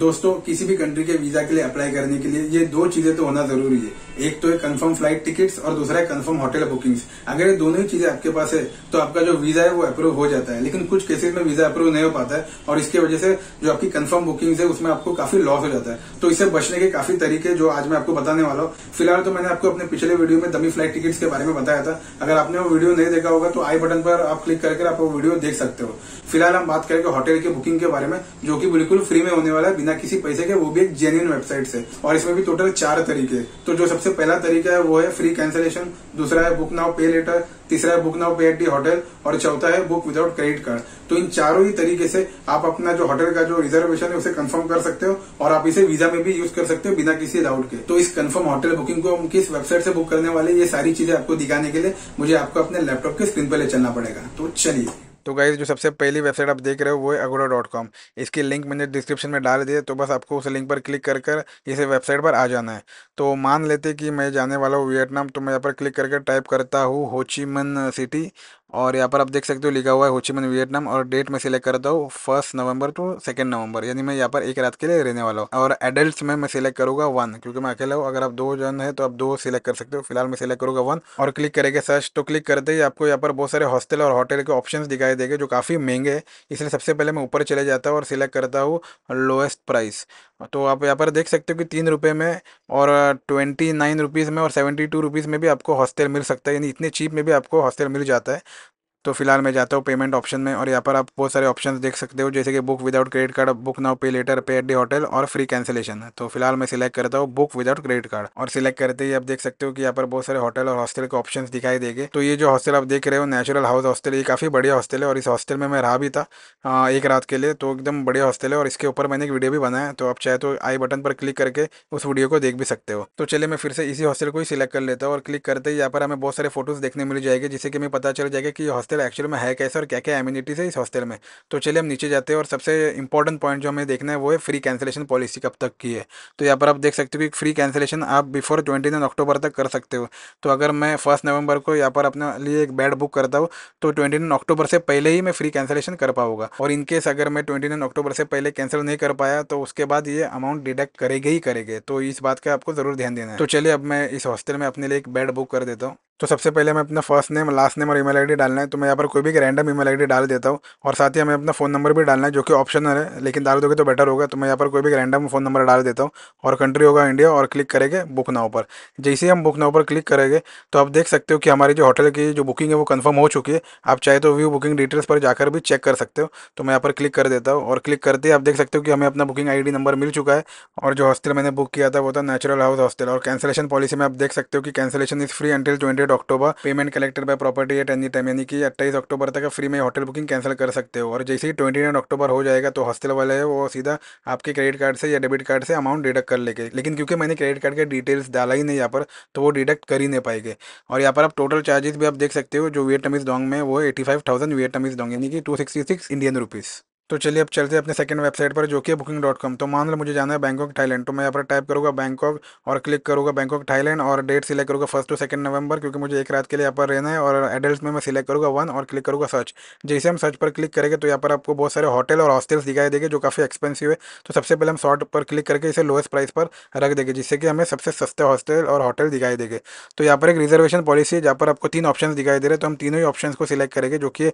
दोस्तों किसी भी कंट्री के वीजा के लिए अप्लाई करने के लिए ये दो चीजें तो होना जरूरी है। एक तो है कंफर्म फ्लाइट टिकट्स और दूसरा है कंफर्म होटल बुकिंग्स। अगर ये दोनों ही चीजें आपके पास है तो आपका जो वीजा है वो अप्रूव हो जाता है। लेकिन कुछ केसेस में वीजा अप्रूव नहीं हो पाता है और इसकी वजह से जो आपकी कंफर्म बुकिंग्स है उसमें आपको काफी लॉस हो जाता है। तो इससे बचने के काफी तरीके जो आज मैं आपको बताने वाला हूँ। फिलहाल तो मैंने आपको अपने पिछले वीडियो में डमी फ्लाइट टिकट्स के बारे में बताया था। अगर आपने वो वीडियो नहीं देखा होगा तो आई बटन पर आप क्लिक करके आप वो वीडियो देख सकते हो। फिलहाल हम बात करेंगे होटल की बुकिंग के बारे में, जो कि बिल्कुल फ्री में होने वाला है बिना किसी पैसे के, वो भी एक जेन्युइन वेबसाइट से। और इसमें भी टोटल 4 तरीके। तो जो सबसे पहला तरीका है वो है फ्री कैंसिलेशन, दूसरा है बुक नाउ पे लेटर, तीसरा है बुक नाउ पे एट दी होटल और चौथा है बुक विदाउट क्रेडिट कार्ड। तो इन चारों ही तरीके से आप अपना जो होटल का जो रिजर्वेशन है उसे कंफर्म कर सकते हो और आप इसे वीजा में भी यूज कर सकते हो बिना किसी डाउट के। तो इस कंफर्म होटल बुकिंग को हम किस वेबसाइट से बुक करने वाले, ये सारी चीजें आपको दिखाने के लिए मुझे आपको अपने लैपटॉप के स्क्रीन पर ले चलना पड़ेगा। तो चलिए। तो गाइस, जो सबसे पहली वेबसाइट आप देख रहे हो वो है agoda.com। इसकी लिंक मैंने डिस्क्रिप्शन में डाल दी है, तो बस आपको उस लिंक पर क्लिक कर कर इस वेबसाइट पर आ जाना है। तो मान लेते कि मैं जाने वाला हूँ वियतनाम, तो मैं यहाँ पर क्लिक करके टाइप करता हूँ होचिमिन सिटी और यहाँ पर आप देख सकते हो लिखा हुआ है होचिमिन वियतनाम और डेट में सिलेक्ट करता हूँ 1 नवंबर टू 2 नवंबर, यानी मैं यहाँ पर एक रात के लिए रहने वाला हूँ। और एडल्ट में मैं सिलेक्ट करूंगा 1, क्योंकि मैं अकेला हूँ। अगर आप 2 जन है तो आप 2 सिलेक्ट कर सकते हो। फिलहाल मैं सिलेक्ट करूंगा 1 और क्लिक करेंगे सर्च। तो क्लिक करते ही आपको यहाँ पर बहुत सारे हॉस्टल और होटल के ऑप्शंस दिखाई देंगे जो काफ़ी महंगे हैं। इसलिए सबसे पहले मैं ऊपर चले जाता हूँ और सिलेक्ट करता हूँ लोएस्ट प्राइस। तो आप यहाँ पर देख सकते हो कि 3 रुपये में और 29 रुपीज़ में और 72 रुपीज़ में भी आपको हॉस्टल मिल सकता है, यानी इतने चीप में भी आपको हॉस्टल मिल जाता है। तो फिलहाल मैं जाता हूँ पेमेंट ऑप्शन में और यहाँ पर आप बहुत सारे ऑप्शंस देख सकते हो, जैसे कि book without credit card, book now पे लेटर, पे एट दी होटल और फ्री कैंसिलेशन। तो फिलहाल मैं सिलेक्ट करता हूँ बुक विदाउट क्रेडिट कार्ड और सिलेक्ट करते ही आप देख सकते हो कि यहाँ पर बहुत सारे होटल और हॉस्टल के ऑप्शंस दिखाई देंगे। तो ये जो हॉस्टल आप देख रहे हो नेचुरल हाउस हॉस्टल, ये काफ़ी बढ़िया हॉस्टल है और इस हॉस्टल में मैं रहा भी था एक रात के लिए। तो एकदम बढ़िया हॉस्टल है और इसके ऊपर मैंने एक वीडियो भी बनाया है, तो आप चाहे तो आई बटन पर क्लिक करके उस वीडियो को देख भी सकते हो। तो चलिए मैं फिर से इसी हॉस्टल को ही सिलेक्ट कर लेता हूँ और क्लिक करते ही यहाँ पर हमें बहुत सारे फोटोज देखने मिल जाएंगे, जिससे कि हमें पता चल जाएगा कि हॉस्टल एक्चुअल में है कैसे और क्या क्या एमिनिटीज है इस हॉस्टल में। तो चलिए हम नीचे जाते हैं और सबसे इंपॉर्टेंट पॉइंट जो हमें देखना है वो है फ्री कैंसिलेशन पॉलिसी कब तक की है। तो यहाँ पर आप देख सकते हो कि फ्री कैंसिलेशन आप बिफोर 29 अक्टूबर तक कर सकते हो। तो अगर मैं 1 नवंबर को यहाँ पर अपने लिए एक बेड बुक करता हूँ तो 29 अक्टूबर से पहले ही मैं फ्री कैंसिलेशन कर पाऊंगा। और इनकेस अगर मैं 29 अक्टूबर से पहले कैंसिल नहीं कर पाया तो उसके बाद ये अमाउंट डिडक्ट करेंगे ही करेंगे। तो इस बात का आपको जरूर ध्यान देना है। तो चलिए अब मैं इस हॉस्टल में अपने लिए एक बेड बुक कर देता हूँ। तो सबसे पहले मैं अपना फर्स्ट नेम, लास्ट नेम और ईमेल आईडी डालना है। तो मैं यहाँ पर कोई भी एक रैंडम ईमेल आईडी डाल देता हूँ और साथ ही हमें अपना फ़ोन नंबर भी डालना है, जो कि ऑप्शनल है, लेकिन डाल दोगे तो बेटर होगा। तो मैं यहाँ पर कोई भी एक रैंडम फ़ोन नंबर डाल देता हूँ और कंट्री होगा इंडिया और क्लिक करेंगे बुक नाउ पर। जैसे ही हम बुक नाउ पर क्लिक करेंगे तो आप देख सकते हो कि हमारी जो होटल की जो बुकिंग है वो कंफर्म हो चुकी है। आप चाहे तो व्यू बुकिंग डिटेल्स पर जाकर भी चेक कर सकते हो। तो मैं यहाँ पर क्लिक कर देता हूँ और क्लिक करते ही आप देख सकते हो कि हमें अपना बुकिंग आईडी नंबर मिल चुका है और जो हॉस्टल मैंने बुक किया था वो था नेचुरल हाउस हॉस्टल। और कैंसिलेशन पॉलिसी में आप देख सकते हो कि cancellation is free until 28 October, payment collected by property at any time, यानी कि 28 अक्टूबर तक फ्री में होटल बुकिंग कैंसिल कर सकते हो। और जैसे ही 29 अक्टूबर हो जाएगा तो हॉस्टल वाले है वो सीधा आपके क्रेडिट कार्ड से या डेबिट कार्ड से अमाउंट डिडक्ट कर लेंगे। लेकिन क्योंकि मैंने क्रेडिट कार्ड के डिटेल्स डाला ही नहीं यहाँ पर, तो वो डिडक्ट कर ही नहीं पाएंगे। और यहाँ पर आप टोटल चार्जेस भी आप देख सकते हो जो वियतनामीज डोंग में वो 85,000 वियतनामीज डोंग, यानी कि 266 इंडियन रुपीज़। तो चलिए अब चलते हैं अपने सेकंड वेबसाइट पर, जो कि है booking.com। तो मान लो मुझे जाना है बैंकॉक थाईलैंड, तो मैं यहाँ पर टाइप करूँगा बैंकॉक और क्लिक करूँगा बैंकॉक थाईलैंड और डेट सिलेक्ट करूँगा 1 टू 2 नवंबर, क्योंकि मुझे एक रात के लिए यहाँ पर रहना है। और एडल्ट में मैं सिलेक्ट करूँगा 1 और क्लिक करूँगा सर्च। जैसे हम सर्च पर क्लिक करेंगे तो यहाँ पर आपको बहुत सारे होटल और हॉस्टल्स दिखाई देंगे जो काफ़ी एक्सपेंसिव है। तो सबसे पहले हम शॉर्ट पर क्लिक करके इसे लोएस्ट प्राइस पर रख देंगे, जिससे कि हमें सबसे सस्ते हॉस्टल और होटल दिखाई देंगे। तो यहाँ पर एक रिजर्वेशन पॉलिसी है जहाँ पर आपको 3 ऑप्शन दिखाई दे रहे हैं। तो हम तीनों ही ऑप्शन को सिलेक्ट करेंगे, जो कि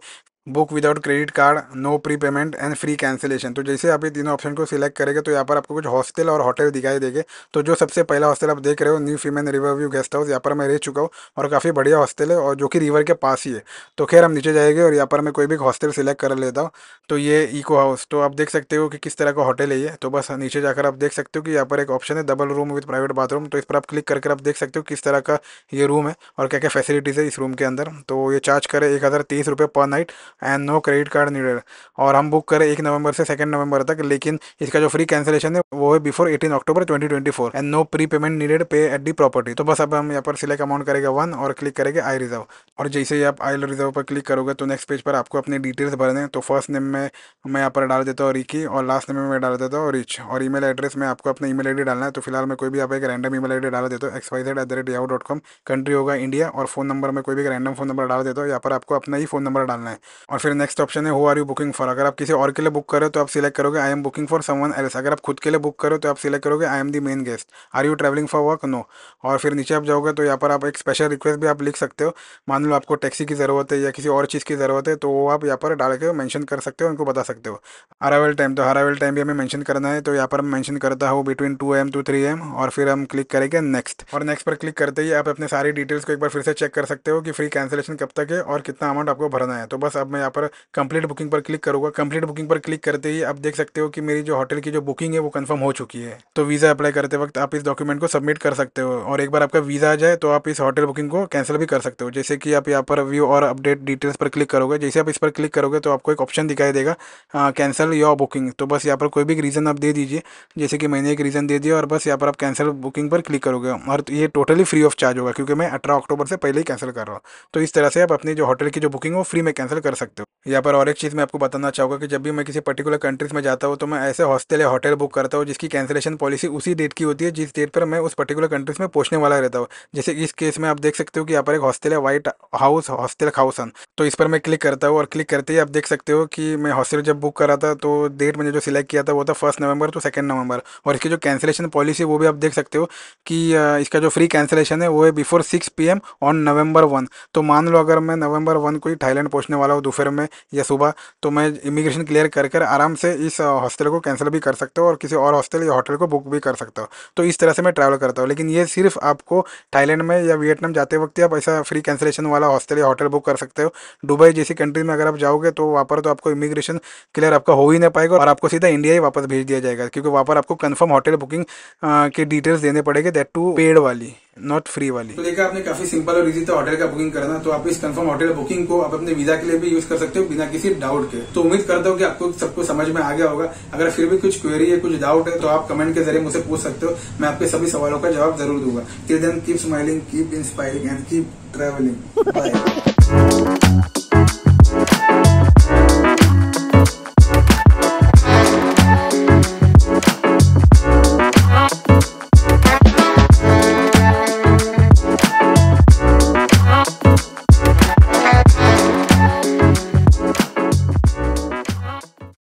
book without credit card, no prepayment and free cancellation. तो जैसे आप ये तीनों ऑप्शन को सिलेक्ट करेंगे तो यहाँ पर आपको कुछ हॉस्टल और होटल दिखाई देंगे। तो जो सबसे पहला हॉस्टल आप देख रहे हो न्यू फीमेन रिवर व्यू गेस्ट हाउस, यहाँ पर मैं रह चुका हूँ और काफ़ी बढ़िया हॉस्टल है और जो कि रिवर के पास ही है। तो खैर हम नीचे जाएंगे और यहाँ पर मैं कोई भी हॉस्टल सिलेक्ट कर लेता हूँ। तो ये इको हाउस, तो आप देख सकते हो कि किस तरह का होटल है ये। तो बस नीचे जाकर आप देख सकते हो कि यहाँ पर एक ऑप्शन है double room with private bathroom. तो इस पर आप क्लिक करके आप देख सकते हो किस तरह का ये रूम है और क्या क्या फैसिलिटीज़ है इस रूम के अंदर। तो ये चार्ज करे 1030 रुपये per night and no credit card needed. और हम बुक करें 1 नवंबर से 2 नवंबर तक, लेकिन इसका जो फ्री कैंसिलेशन है वो है before 18 October 2024 and no prepayment needed pay at the property. तो बस अब हम यहाँ पर सिलेक्ट अमाउंट करेंगे 1 और क्लिक करेंगे आई रिजर्व। और जैसे ही आप आई रिजर्व पर क्लिक करोगे तो नेक्स्ट पेज पर आपको अपने डिटेल्स भरने हैं। तो फर्स्ट नेम में मैं यहाँ पर डाल देता हूँ रिकी और लास्ट नेम में मैं डाल देता हूँ रिच और ईमेल एड्रेस में आपको अपना ईमेल आईडी डालना है। तो फिलहाल मैं कोई भी यहाँ पर एक रैंडम ईमेल आईडी डाल देता हूँ xyz@yahoo.com, कंट्री होगा इंडिया और फोन नंबर में कोई भी रैंडम फोन नंबर डाल देता हूँ। यहाँ पर आपको अपना ही फोन नंबर डालना है और फिर नेक्स्ट ऑप्शन है who are you booking for. अगर आप किसी और के लिए बुक करो तो आप सिलेक्ट करोगे I M booking for someone else. अगर आप खुद के लिए बुक करो तो आप सिलेक्ट करोगे I am the main guest. Are you travelling for work, no. और फिर नीचे आप जाओगे तो यहाँ पर आप एक स्पेशल रिक्वेस्ट भी आप लिख सकते हो। मान लो आपको टैक्सी की ज़रूरत है या किसी और चीज़ की ज़रूरत है तो वो आप यहाँ पर डाल के मेंशन कर सकते हो, उनको बता सकते हो। अराइवल टाइम, तो अराइवल टाइम भी हमें मेंशन करना है, तो यहाँ पर मैं मेंशन करता हूँ बिटवीन 2 AM to 3 AM। और फिर हम क्लिक करेंगे नेक्स्ट। और नेक्स्ट पर क्लिक करते ही आप अपने सारी डिटेल्स को एक बार फिर से चेक कर सकते हो कि फ्री कैंसिलेशन कब तक है और कितना अमाउंट आपको भरना है। तो बस अब मैं यहाँ पर कंप्लीट बुकिंग पर क्लिक करूंगा। कंप्लीट बुकिंग पर क्लिक करते ही आप देख सकते हो कि मेरी जो होटल की जो बुकिंग है वो कंफर्म हो चुकी है। तो वीज़ा अप्लाई करते वक्त आप इस डॉक्यूमेंट को सबमिट कर सकते हो और एक बार आपका वीज़ा आ जाए तो आप इस होटल बुकिंग को कैंसिल भी कर सकते हो। जैसे कि आप यहाँ पर व्यू और अपडेट डिटेल्स पर क्लिक करोगे, जैसे आप इस पर क्लिक करोगे तो आपको एक ऑप्शन दिखाई देगा कैंसिल योर बुकिंग। तो बस यहाँ पर कोई भी रीज़न आप दे दीजिए, जैसे कि मैंने एक रीज़न दे दिया और बस यहाँ पर आप कैंसिल बुकिंग पर क्लिक करोगे और ये टोटली फ्री ऑफ चार्ज होगा क्योंकि मैं 18 अक्टूबर से पहले ही कैंसिल कर रहा हूँ। तो इस तरह से आप अपनी जो होटल की जो बुकिंग है वो फ्री में कैंसिल कर सकते हो। यहाँ पर और एक चीज़ मैं आपको बताना चाहूँगा कि जब भी मैं किसी पर्टिकुलर कंट्रीज में जाता हूँ तो मैं ऐसे हॉस्टल या होटल बुक करता हूँ जिसकी कैंसिलेशन पॉलिसी उसी डेट की होती है जिस डेट पर मैं उस पर्टिकुलर कंट्रीज में पहुंचने वाला रहता हूँ। जैसे इस केस में आप देख सकते हो कि यहाँ पर एक हॉस्टल है व्हाइट हाउस हॉस्टल खाउसन। तो इस पर मैं क्लिक करता हूँ और क्लिक करते ही आप देख सकते हो कि मैं हॉस्टल जब बुक करा था तो डेट मैंने जो सिलेक्ट किया था वो था 1 नवंबर टू 2 नवंबर। और इसकी जो कैंसिलेशन पॉलिसी वो भी आप देख सकते हो कि इसका जो फ्री कैंसिलेशन है वो है बिफोर 6 PM ऑन नवंबर 1। तो मान लो अगर मैं नवंबर 1 को ही थाईलैंड पहुंचने वाला हूँ दोपहर में या सुबह, तो मैं इमिग्रेशन क्लियर कर आराम से इस हॉस्टल को कैंसिल भी कर सकता हूँ और किसी और हॉस्टल या होटल को बुक भी कर सकता हूँ। तो इस तरह से मैं ट्रैवल करता हूँ। लेकिन ये सिर्फ आपको थाईलैंड में या वियतनाम जाते वक्त ही आप ऐसा फ्री कैंसिलेशन वाला हॉस्टल या होटल बुक कर सकते हो। दुबई जैसी कंट्री में अगर आप जाओगे तो वहाँ पर तो आपको इमिग्रेशन क्लियर आपका हो ही नहीं पाएगा और आपको सीधा इंडिया ही वापस भेज दिया जाएगा क्योंकि वहाँ पर आपको कंफर्म होटल बुकिंग की डिटेल्स देने पड़ेंगे, दैट टू पेड वाली, नॉट फ्री वाली। तो देखा आपने काफी सिंपल और इजी था होटल का बुकिंग करना। तो आप इस कंफर्म होटल बुकिंग को आप अपने वीजा के लिए भी यूज कर सकते हो बिना किसी डाउट के। तो उम्मीद करता हूँ कि आपको सबको समझ में आ गया होगा। अगर फिर भी कुछ क्वेरी है, कुछ डाउट है तो आप कमेंट के जरिए मुझसे पूछ सकते हो, मैं आपके सभी सवालों का जवाब जरूर दूंगा। Till then keep smiling, keep inspiring and keep travelling. Bye.